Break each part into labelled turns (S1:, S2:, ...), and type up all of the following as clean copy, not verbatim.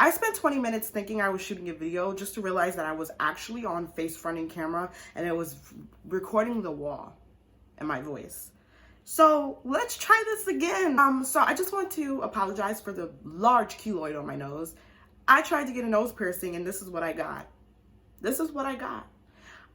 S1: I spent 20 minutes thinking I was shooting a video just to realize that I was actually on face fronting camera and it was recording the wall and my voice. So let's try this again. So I just want to apologize for the large keloid on my nose. I tried to get a nose piercing and this is what I got. This is what I got.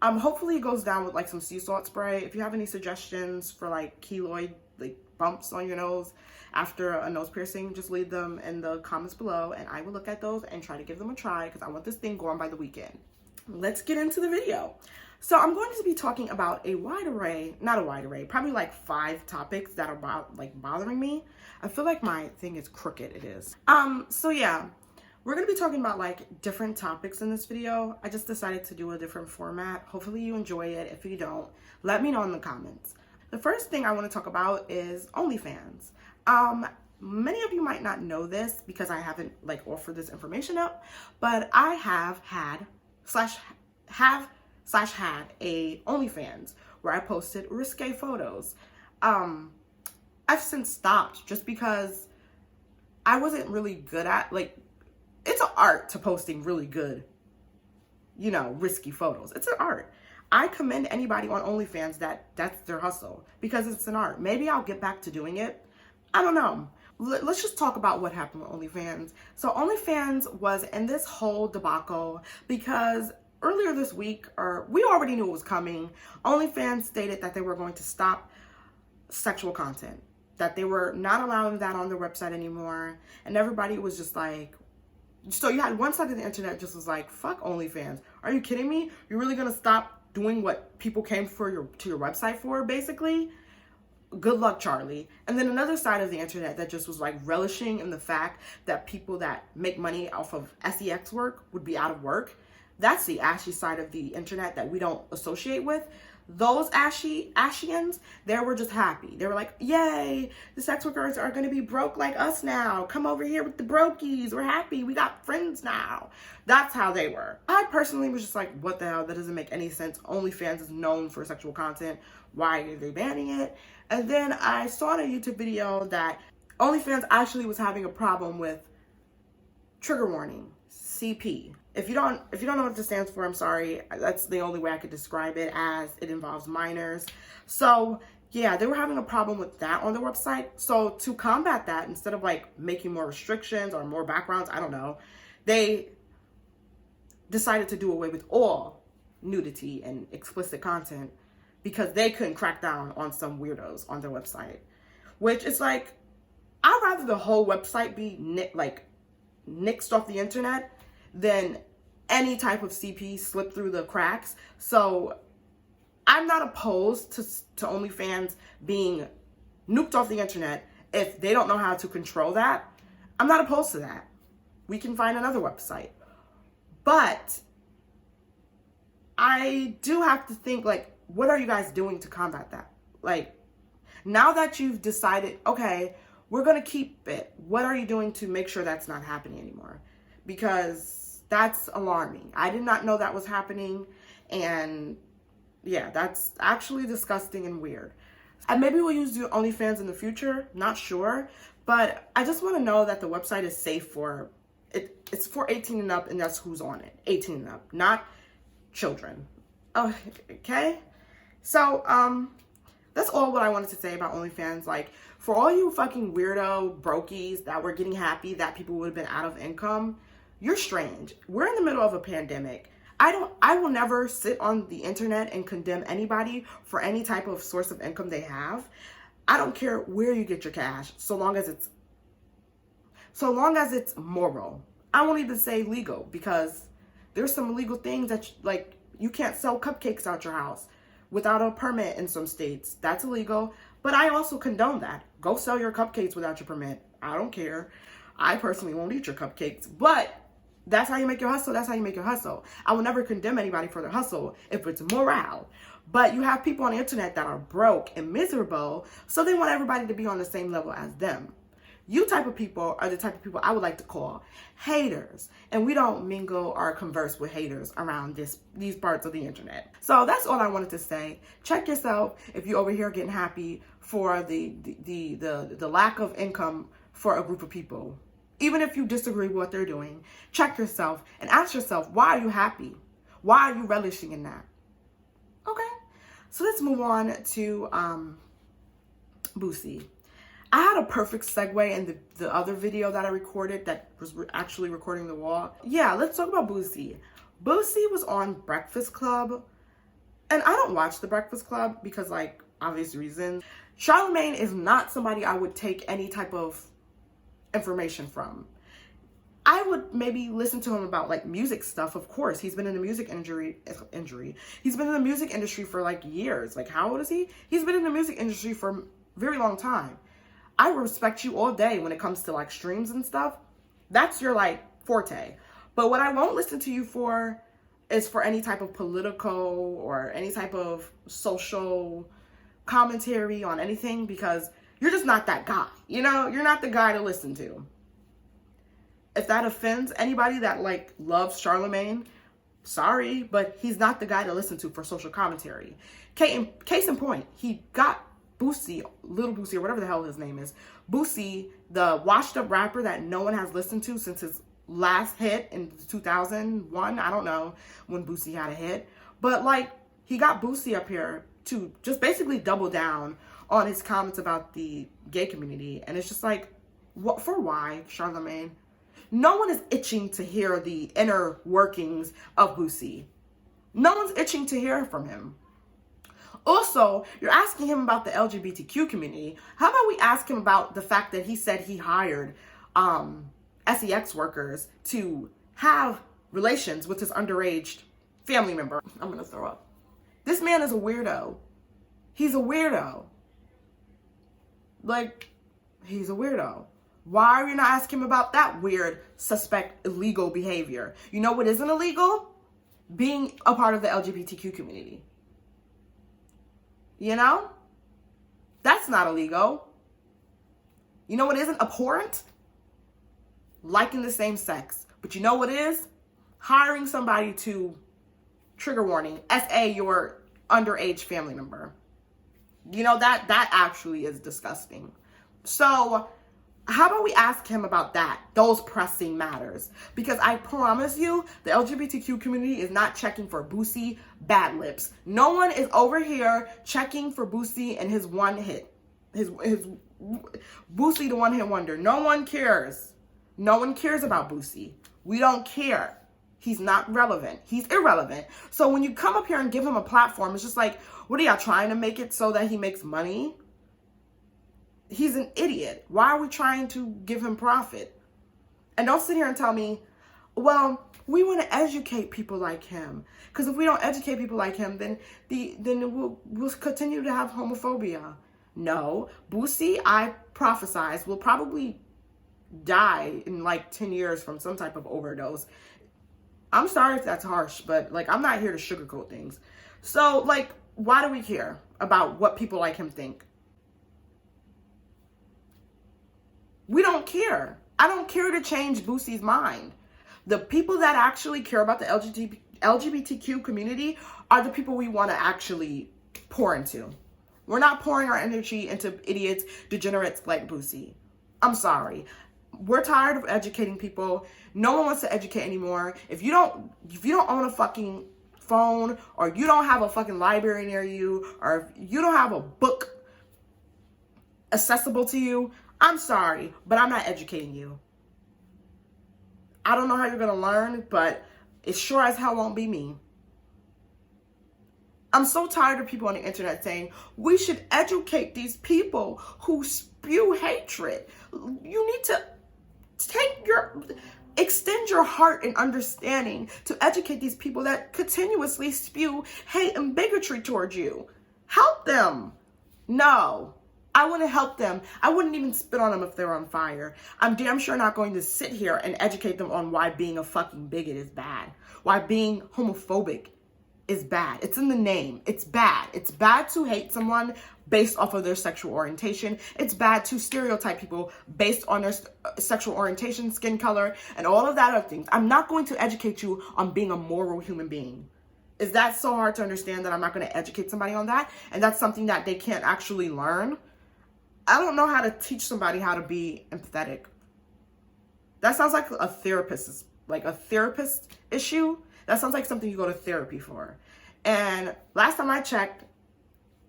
S1: Hopefully it goes down with like some sea salt spray. If you have any suggestions for like keloid, like bumps on your nose after a nose piercing, just leave them in the comments below and I will look at those and try to give them a try because I want this thing going by the weekend. Let's get into the video. So I'm going to be talking about a wide array, not a wide array, probably like 5 topics that are bothering me. I feel like my thing is crooked, it is. So yeah, we're gonna be talking about like different topics in this video. I just decided to do a different format. Hopefully you enjoy it. If you don't, let me know in the comments. The first thing I want to talk about is OnlyFans. Many of you might not know this because I haven't like offered this information up, but I have had a OnlyFans where I posted risque photos. I've since stopped just because I wasn't really good at, like, it's an art to posting really good, you know, risky photos. It's an art. I commend anybody on OnlyFans that's their hustle because it's an art. Maybe I'll get back to doing it. I don't know. Let's just talk about what happened with OnlyFans. So OnlyFans was in this whole debacle because earlier this week, or we already knew it was coming, OnlyFans stated that they were going to stop sexual content, that they were not allowing that on their website anymore, and everybody was just like, so you had one side of the internet just was like, fuck OnlyFans. Are you kidding me? You're really gonna stop doing what people came to your website for, basically? Good luck, Charlie. And then another side of the internet that just was like relishing in the fact that people that make money off of sex work would be out of work. That's the ashy side of the internet that we don't associate with. Those ashians, they were just happy. They were like, yay, the sex workers are going to be broke like us now. Come over here with the brokies. We're happy. We got friends now. That's how they were. I personally was just like, what the hell? That doesn't make any sense. OnlyFans is known for sexual content. Why are they banning it? And then I saw in a YouTube video that OnlyFans actually was having a problem with trigger warning, CP. If you don't know what this stands for, I'm sorry. That's the only way I could describe it, as it involves minors. So yeah, they were having a problem with that on their website. So to combat that, instead of like making more restrictions or more backgrounds, I don't know, they decided to do away with all nudity and explicit content because they couldn't crack down on some weirdos on their website. Which is like, I'd rather the whole website be nixed off the internet than any type of CP slip through the cracks. So I'm not opposed to OnlyFans being nuked off the internet if they don't know how to control that. I'm not opposed to that. We can find another website. But I do have to think, like, what are you guys doing to combat that? Like, now that you've decided, okay, we're going to keep it, what are you doing to make sure that's not happening anymore? Because that's alarming. I did not know that was happening. And yeah, that's actually disgusting and weird. And maybe we'll use OnlyFans in the future. Not sure. But I just want to know that the website is safe for, it's for 18 and up, and that's who's on it. 18 and up, not children. Oh, okay? So, that's all what I wanted to say about OnlyFans. Like, for all you fucking weirdo brokies that were getting happy that people would have been out of income, you're strange. We're in the middle of a pandemic. I will never sit on the internet and condemn anybody for any type of source of income they have. I don't care where you get your cash, so long as it's moral. I won't even say legal, because there's some illegal things that like you can't sell cupcakes out your house without a permit in some states. That's illegal. But I also condone that. Go sell your cupcakes without your permit. I don't care. I personally won't eat your cupcakes, but that's how you make your hustle. That's how you make your hustle. I will never condemn anybody for their hustle if it's morale. But you have people on the internet that are broke and miserable, so they want everybody to be on the same level as them. You type of people are the type of people I would like to call haters. And we don't mingle or converse with haters around these parts of the internet. So that's all I wanted to say. Check yourself if you're over here getting happy for the lack of income for a group of people. Even if you disagree with what they're doing, check yourself and ask yourself, why are you happy? Why are you relishing in that? Okay, so let's move on to Boosie. I had a perfect segue in the other video that I recorded that was actually recording the wall. Yeah, let's talk about Boosie. Boosie was on Breakfast Club, and I don't watch the Breakfast Club because, like, obvious reasons. Charlemagne is not somebody I would take any type of information from. I would maybe listen to him about like music stuff. Of course, he's been in the music industry. He's been in the music industry for like years. Like, how old is he? He's been in the music industry for a very long time. I respect you all day when it comes to like streams and stuff. That's your like forte. But what I won't listen to you for is for any type of political or any type of social commentary on anything, because you're just not that guy. You know, you're not the guy to listen to. If that offends anybody that like loves Charlemagne, sorry, but he's not the guy to listen to for social commentary. Case in point, he got Boosie, Little Boosie, or whatever the hell his name is. Boosie, the washed up rapper that no one has listened to since his last hit in 2001. I don't know when Boosie had a hit, but like he got Boosie up here to just basically double down on his comments about the gay community. And it's just like, what for? Why, Charlemagne? No one is itching to hear the inner workings of Boosie. No one's itching to hear from him. Also, you're asking him about the LGBTQ community. How about we ask him about the fact that he said he hired sex workers to have relations with his underage family member? I'm gonna throw up. This man is a weirdo. He's a weirdo. Like, he's a weirdo. Why are you not asking him about that weird, suspect, illegal behavior? You know what isn't illegal? Being a part of the LGBTQ community. You know? That's not illegal. You know what isn't abhorrent? Liking the same sex. But you know what is? Hiring somebody to, trigger warning, SA your underage family member. You know, that actually is disgusting. So, how about we ask him about that, those pressing matters? Because I promise you, the LGBTQ community is not checking for Boosie bad lips. No one is over here checking for Boosie and his one hit. His Boosie the one hit wonder. No one cares. No one cares about Boosie. We don't care. He's not relevant. He's irrelevant. So when you come up here and give him a platform, it's just like, what are y'all trying to make it so that he makes money? He's an idiot. Why are we trying to give him profit? And don't sit here and tell me, well, we want to educate people like him. Because if we don't educate people like him, then we'll continue to have homophobia. No, Boosie, I prophesize, will probably die in like 10 years from some type of overdose. I'm sorry if that's harsh, but like, I'm not here to sugarcoat things. So like, why do we care about what people like him think? We don't care. I don't care to change Boosie's mind. The people that actually care about the LGBTQ community are the people we want to actually pour into. We're not pouring our energy into idiots, degenerates like Boosie. I'm sorry. We're tired of educating people. No one wants to educate anymore. If you don't own a fucking phone, or you don't have a fucking library near you, or if you don't have a book accessible to you, I'm sorry, but I'm not educating you. I don't know how you're going to learn, but it sure as hell won't be me. I'm so tired of people on the internet saying, we should educate these people who spew hatred. You need to extend your heart and understanding to educate these people that continuously spew hate and bigotry towards you. Help them. No. I wouldn't help them. I wouldn't even spit on them if they were on fire. I'm damn sure not going to sit here and educate them on why being a fucking bigot is bad. Why being homophobic is bad. It's in the name. It's bad. It's bad to hate someone based off of their sexual orientation. It's bad to stereotype people based on their sexual orientation, skin color, and all of that other things. I'm not going to educate you on being a moral human being. Is that so hard to understand that I'm not going to educate somebody on that? And that's something that they can't actually learn? I don't know how to teach somebody how to be empathetic. That sounds like a therapist issue. That sounds like something you go to therapy for. And last time I checked,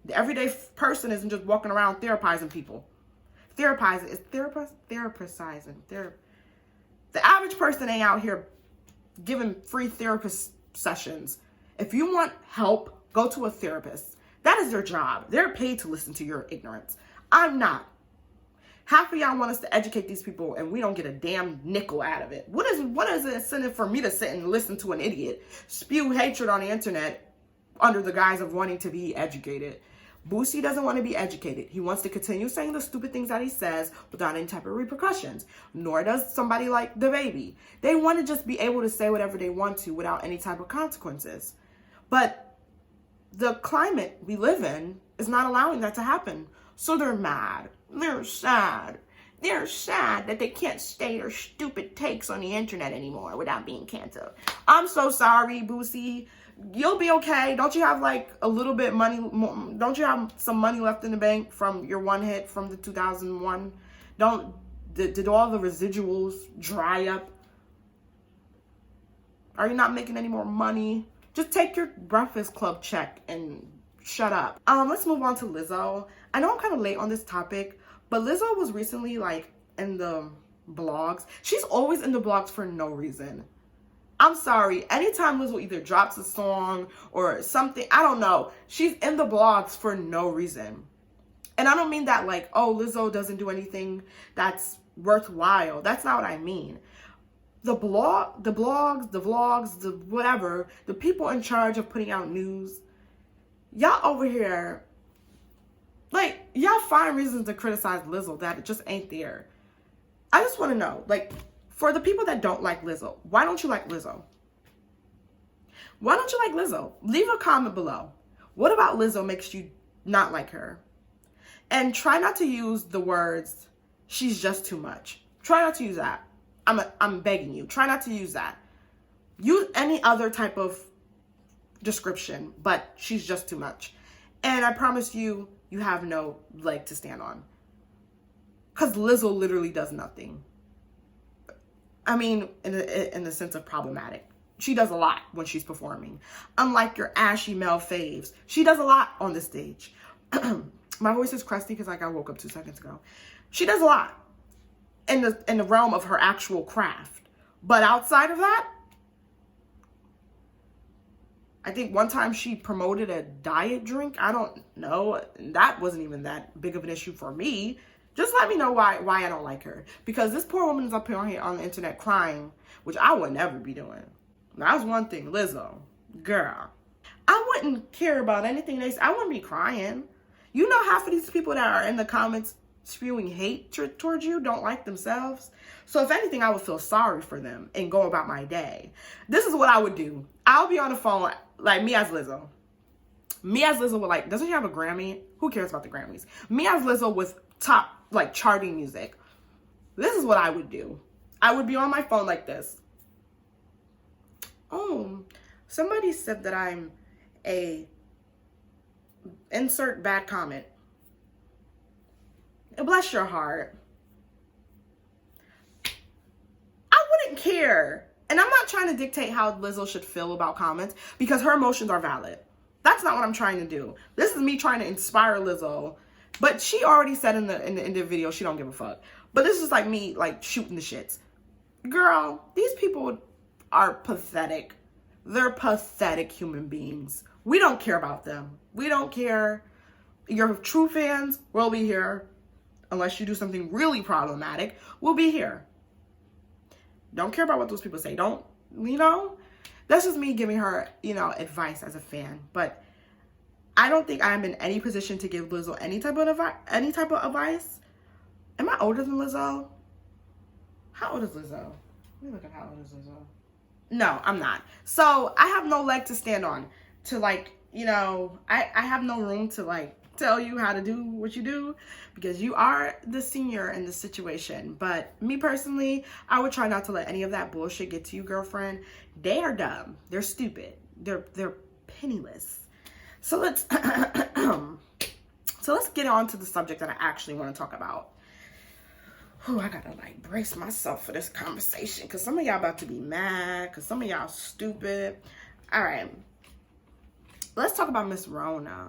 S1: the everyday person isn't just walking around therapizing people. Therapizing is therapizing. The average person ain't out here giving free therapist sessions. If you want help, go to a therapist. That is their job. They're paid to listen to your ignorance. I'm not. Half of y'all want us to educate these people and we don't get a damn nickel out of it. What is the incentive for me to sit and listen to an idiot spew hatred on the internet under the guise of wanting to be educated? Boosie doesn't want to be educated. He wants to continue saying the stupid things that he says without any type of repercussions. Nor does somebody like DaBaby. They want to just be able to say whatever they want to without any type of consequences. But the climate we live in is not allowing that to happen. So they're mad. They're sad. They're sad that they can't say their stupid takes on the internet anymore without being canceled. I'm so sorry, Boosie. You'll be okay. Don't you have like a little bit money? Don't you have some money left in the bank from your one hit from the 2001? Did all the residuals dry up? Are you not making any more money? Just take your Breakfast Club check and shut up. Let's move on to Lizzo. I know I'm kind of late on this topic, but Lizzo was recently like in the blogs. She's always in the blogs for no reason. I'm sorry. Anytime Lizzo either drops a song or something, I don't know, she's in the blogs for no reason. And I don't mean that like, oh, Lizzo doesn't do anything that's worthwhile. That's not what I mean. The blogs, the vlogs, the whatever, the people in charge of putting out news, y'all over here, like, y'all find reasons to criticize Lizzo that it just ain't there. I just want to know, like, for the people that don't like Lizzo, why don't you like Lizzo? Why don't you like Lizzo? Leave a comment below. What about Lizzo makes you not like her? And try not to use the words, she's just too much. Try not to use that. I'm begging you. Try not to use that. Use any other type of description, but she's just too much. And I promise you, you have no leg to stand on. Because Lizzo literally does nothing. I mean, in the sense of problematic. She does a lot when she's performing. Unlike your ashy male faves, she does a lot on the stage. My voice is crusty because like I woke up 2 seconds ago. She does a lot in the realm of her actual craft. But outside of that, I think one time she promoted a diet drink. I don't know. That wasn't even that big of an issue for me. Just let me know why I don't like her. Because this poor woman is up here on the internet crying, which I would never be doing. That's one thing, Lizzo. Girl. I wouldn't care about anything they say. I wouldn't be crying. You know half of these people that are in the comments spewing hate towards you don't like themselves. So if anything, I would feel sorry for them and go about my day. This is what I would do. I'll be on the phone, like me as Lizzo. Me as Lizzo with like, doesn't she have a Grammy? Who cares about the Grammys? Me as Lizzo with top, like charting music. This is what I would do. I would be on my phone like this. Oh, somebody said that I'm a insert bad comment. Bless your heart. I wouldn't care. And I'm not trying to dictate how Lizzo should feel about comments because her emotions are valid. That's not what I'm trying to do. This is me trying to inspire Lizzo. But she already said in the video she don't give a fuck. But this is like me like shooting the shits. Girl, these people are pathetic. They're pathetic human beings. We don't care about them. We don't care. Your true fans will be here. Unless you do something really problematic, we'll be here. Don't care about what those people say. Don't, you know? That's just me giving her, you know, advice as a fan. But I don't think I'm in any position to give Lizzo any type of advice. Am I older than Lizzo? How old is Lizzo? Let me look at how old is Lizzo. No, I'm not. So I have no leg to stand on to like, you know, I have no room to like tell you how to do what you do because you are the senior in this situation. But me personally, I would try not to let any of that bullshit get to you, girlfriend. They are dumb. They're stupid. They're penniless. So let's get on to the subject that I actually want to talk about. Oh, I gotta like brace myself for this conversation because some of y'all about to be mad because some of y'all stupid. All right, let's talk about Miss Rona.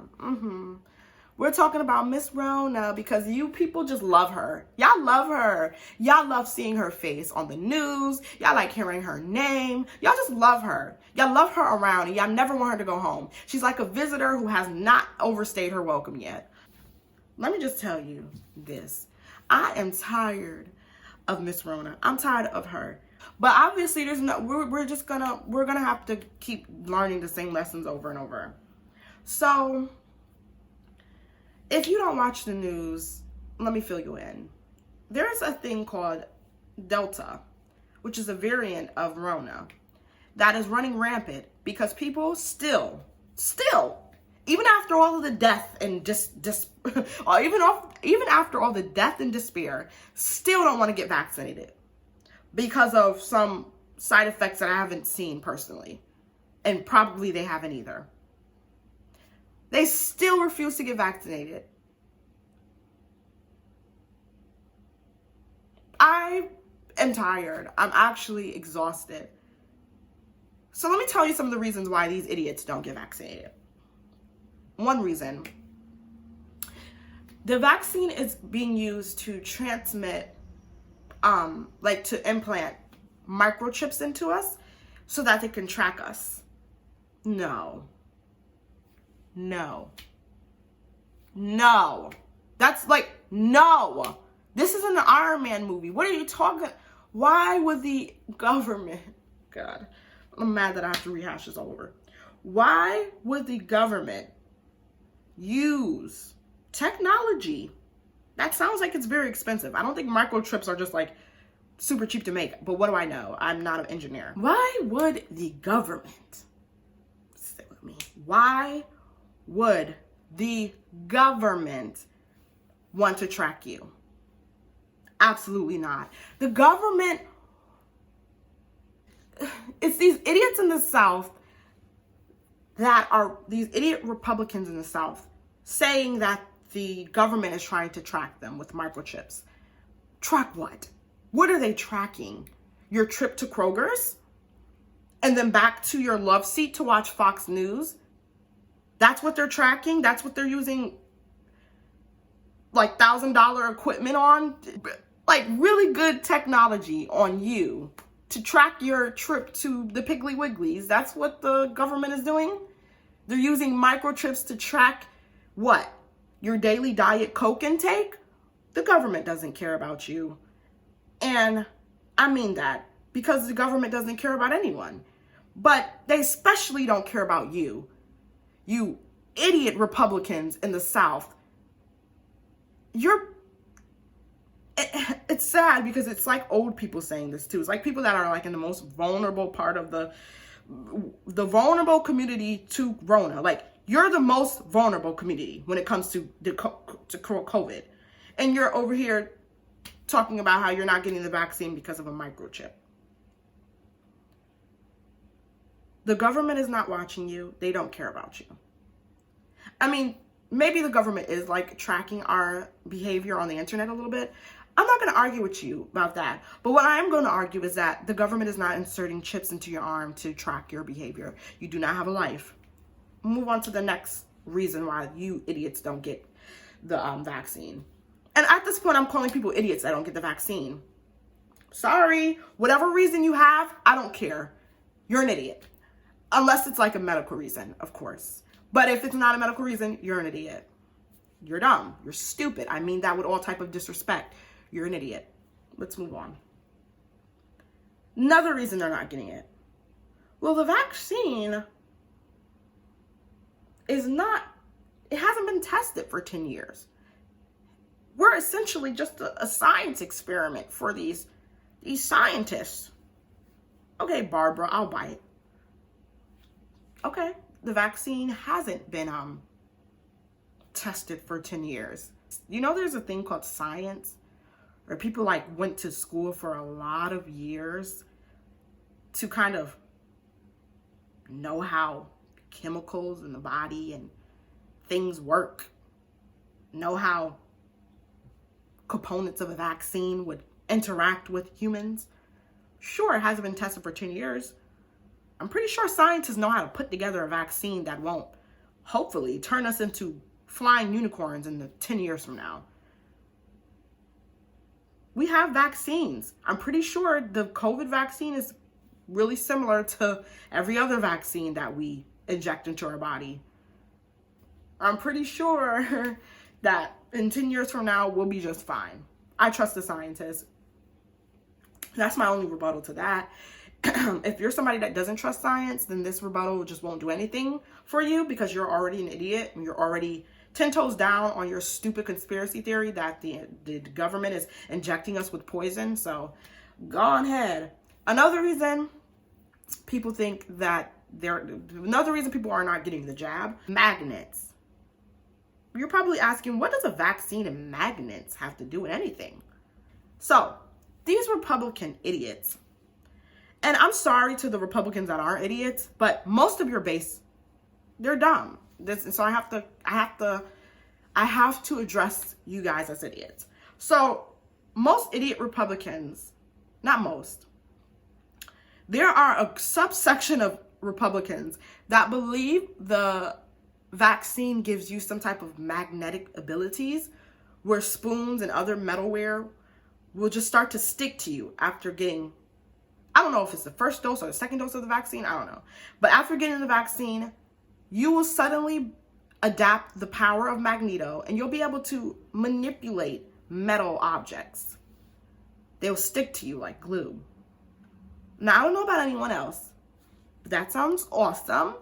S1: We're talking about Miss Rona because you people just love her. Y'all love her. Y'all love seeing her face on the news. Y'all like hearing her name. Y'all just love her. Y'all love her around and y'all never want her to go home. She's like a visitor who has not overstayed her welcome yet. Let me just tell you this. I am tired of Miss Rona. I'm tired of her. But obviously there's no, we're gonna have to keep learning the same lessons over and over. So if you don't watch the news, let me fill you in. There's a thing called Delta, which is a variant of Rona that is running rampant because people still, even after all of the death and even after all the death and despair, still don't want to get vaccinated because of some side effects that I haven't seen personally, and probably they haven't either. They still refuse to get vaccinated. I am tired. I'm actually exhausted. So let me tell you some of the reasons why these idiots don't get vaccinated. One reason, the vaccine is being used to transmit, to implant microchips into us so that they can track us. No. That's like, no. This isn't an Iron Man movie. What are you talking? Why would the government, God, I'm mad that I have to rehash this all over. Why would the government use technology that sounds like it's very expensive? I don't think microchips are just like super cheap to make, but what do I know? I'm not an engineer. Why would the government, stay with me, why would the government want to track you? Absolutely not. The government, it's these idiots in the South that are these idiot Republicans in the South saying that the government is trying to track them with microchips. Track what? What are they tracking? Your trip to Kroger's? And then back to your love seat to watch Fox News? That's what they're tracking? That's what they're using like $1,000 equipment on? Like really good technology on you to track your trip to the Piggly Wigglies. That's what the government is doing? They're using microchips to track what? Your daily Diet Coke intake? The government doesn't care about you. And I mean that because the government doesn't care about anyone. But they especially don't care about you. You idiot Republicans in the South. It's sad because it's like old people saying this too. It's like people that are like in the most vulnerable part of the vulnerable community to Rona. Like you're the most vulnerable community when it comes to COVID. And you're over here talking about how you're not getting the vaccine because of a microchip. The government is not watching you. They don't care about you. I mean, maybe the government is like tracking our behavior on the internet a little bit. I'm not going to argue with you about that. But what I am going to argue is that the government is not inserting chips into your arm to track your behavior. You do not have a life. Move on to the next reason why you idiots don't get the vaccine. And at this point, I'm calling people idiots that don't get the vaccine. Sorry. Whatever reason you have, I don't care. You're an idiot. Unless it's like a medical reason, of course. But if it's not a medical reason, you're an idiot. You're dumb. You're stupid. I mean that with all type of disrespect. You're an idiot. Let's move on. Another reason they're not getting it. Well, the vaccine it hasn't been tested for 10 years. We're essentially just a science experiment for these scientists. Okay, Barbara, I'll buy it. Okay, the vaccine hasn't been tested for 10 years. You know, there's a thing called science where people like went to school for a lot of years to kind of know how chemicals in the body and things work, know how components of a vaccine would interact with humans. Sure, it hasn't been tested for 10 years. I'm pretty sure scientists know how to put together a vaccine that won't, hopefully, turn us into flying unicorns in the 10 years from now. We have vaccines. I'm pretty sure the COVID vaccine is really similar to every other vaccine that we inject into our body. I'm pretty sure that in 10 years from now, we'll be just fine. I trust the scientists. That's my only rebuttal to that. If you're somebody that doesn't trust science, then this rebuttal just won't do anything for you because you're already an idiot and you're already 10 toes down on your stupid conspiracy theory that the government is injecting us with poison. So go on ahead. Another reason people are not getting the jab, magnets. You're probably asking, what does a vaccine and magnets have to do with anything? So these Republican idiots, and I'm sorry to the Republicans that aren't idiots, but most of your base, they're dumb. So I have to address you guys as idiots. So most idiot Republicans, not most, there are a subsection of Republicans that believe the vaccine gives you some type of magnetic abilities where spoons and other metalware will just start to stick to you after getting, I don't know if it's the first dose or the second dose of the vaccine, I don't know. But after getting the vaccine, you will suddenly adapt the power of Magneto and you'll be able to manipulate metal objects. They'll stick to you like glue. Now, I don't know about anyone else, but that sounds awesome.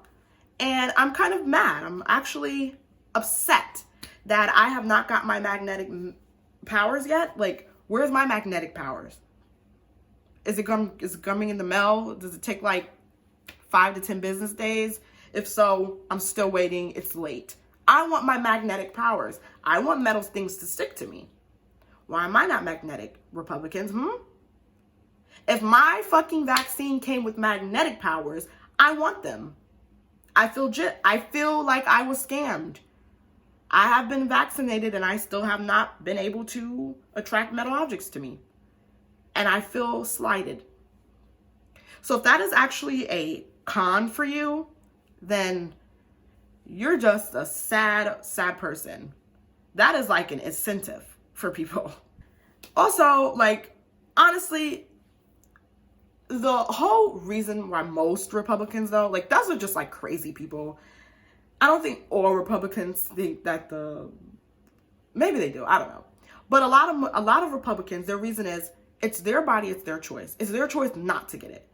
S1: And I'm kind of mad. I'm actually upset that I have not got my magnetic powers yet. Like, where's my magnetic powers? Is it coming in the mail? Does it take like 5 to 10 business days? If so, I'm still waiting. It's late. I want my magnetic powers. I want metal things to stick to me. Why am I not magnetic, Republicans? If my fucking vaccine came with magnetic powers, I want them. I feel like I was scammed. I have been vaccinated and I still have not been able to attract metal objects to me. And I feel slighted. So if that is actually a con for you, then you're just a sad, sad person. That is like an incentive for people. Also, like, honestly, the whole reason why most Republicans, though, like, those are just like crazy people. I don't think all Republicans think that maybe they do, I don't know. But a lot of Republicans, their reason is it's their body, it's their choice. It's their choice not to get it.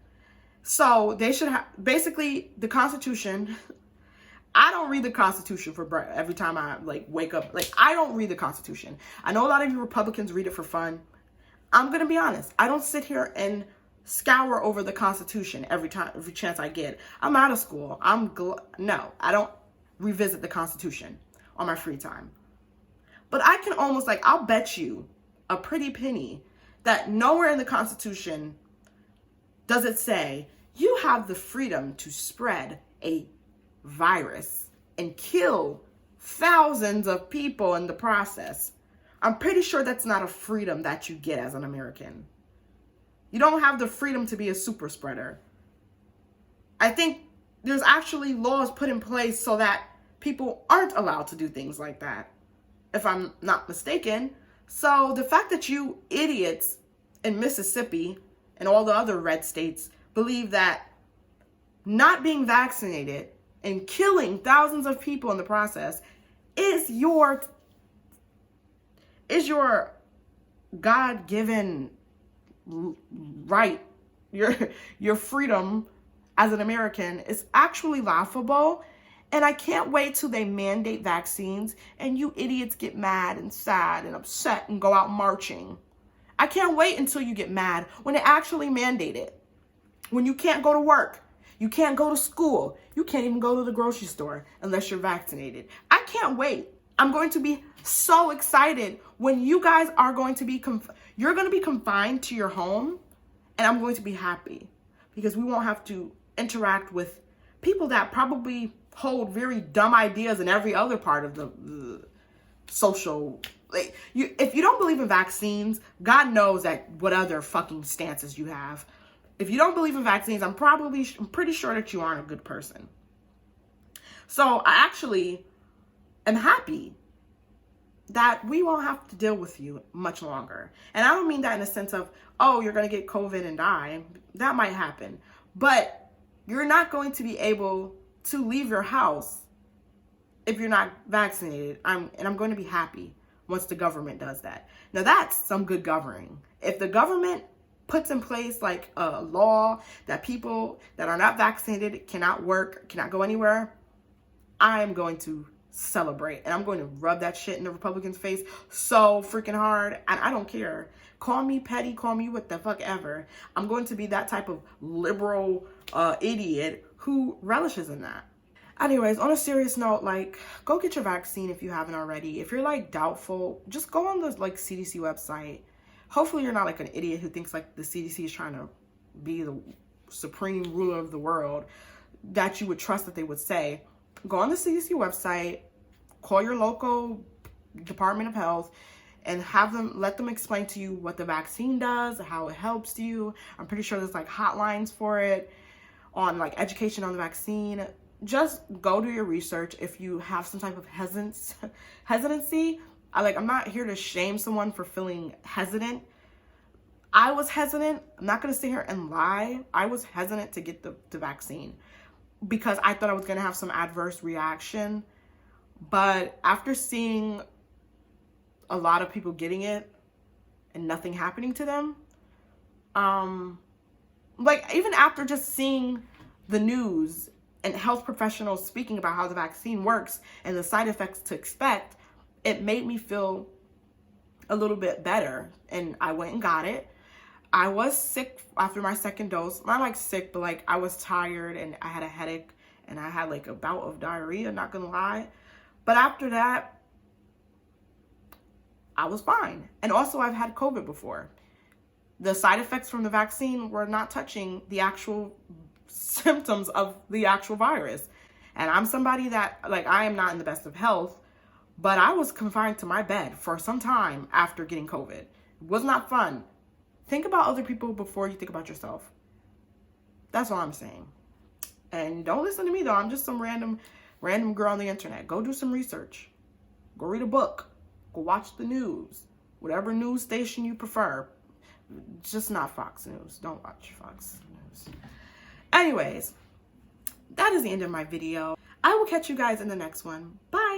S1: So they should have, basically, the Constitution. I don't read the Constitution every time I like wake up. Like, I don't read the Constitution. I know a lot of you Republicans read it for fun. I'm going to be honest. I don't sit here and scour over the Constitution every chance I get. I'm out of school. No, I don't revisit the Constitution on my free time. But I can almost, like, I'll bet you a pretty penny that nowhere in the Constitution does it say you have the freedom to spread a virus and kill thousands of people in the process. I'm pretty sure that's not a freedom that you get as an American. You don't have the freedom to be a super spreader. I think there's actually laws put in place so that people aren't allowed to do things like that, if I'm not mistaken. So the fact that you idiots in Mississippi and all the other red states believe that not being vaccinated and killing thousands of people in the process is your God-given right, your freedom as an American is actually laughable. And I can't wait till they mandate vaccines and you idiots get mad and sad and upset and go out marching. I can't wait until you get mad when they actually mandate it. When you can't go to work, you can't go to school, you can't even go to the grocery store unless you're vaccinated. I can't wait. I'm going to be so excited when you guys are going to be, you're going to be confined to your home, and I'm going to be happy because we won't have to interact with people that probably hold very dumb ideas in every other part of the social Like, if you don't believe in vaccines, God knows that what other fucking stances you have. If you don't believe in vaccines, I'm pretty sure that you aren't a good person. So I actually am happy that we won't have to deal with you much longer. And I don't mean that in a sense of, oh, you're going to get COVID and die. That might happen. But you're not going to be able to leave your house if you're not vaccinated. I'm going to be happy once the government does that. Now, that's some good governing. If the government puts in place like a law that people that are not vaccinated cannot work, cannot go anywhere, I'm going to celebrate, and I'm going to rub that shit in the Republicans' face so freaking hard, and I don't care. Call me petty, call me what the fuck ever. I'm going to be that type of liberal idiot who relishes in that. Anyways, on a serious note, like, go get your vaccine if you haven't already. If you're like doubtful, just go on the like CDC website. Hopefully you're not like an idiot who thinks like the CDC is trying to be the supreme ruler of the world, that you would trust that they would say. Go on the CDC website, call your local Department of Health, and let them explain to you what the vaccine does, how it helps you. I'm pretty sure there's like hotlines for it, on like education on the vaccine. Just go do your research. If you have some type of hesitancy, I'm not here to shame someone for feeling hesitant. I was hesitant. I'm not going to sit here and lie. I was hesitant to get the vaccine, because I thought I was going to have some adverse reaction. But after seeing a lot of people getting it and nothing happening to them, like even after just seeing the news and health professionals speaking about how the vaccine works and the side effects to expect, it made me feel a little bit better. And I went and got it. I was sick after my second dose. Not like sick, but like I was tired and I had a headache and I had like a bout of diarrhea, not gonna lie. But after that, I was fine. And also I've had COVID before. The side effects from the vaccine were not touching the actual symptoms of the actual virus. And I'm somebody that, like, I am not in the best of health, but I was confined to my bed for some time after getting COVID. It was not fun. Think about other people before you think about yourself. That's all I'm saying. And don't listen to me though. I'm just some random girl on the internet. Go do some research. Go read a book. Go watch the news. Whatever news station you prefer. Just not Fox News. Don't watch Fox News. Anyways, that is the end of my video. I will catch you guys in the next one. Bye.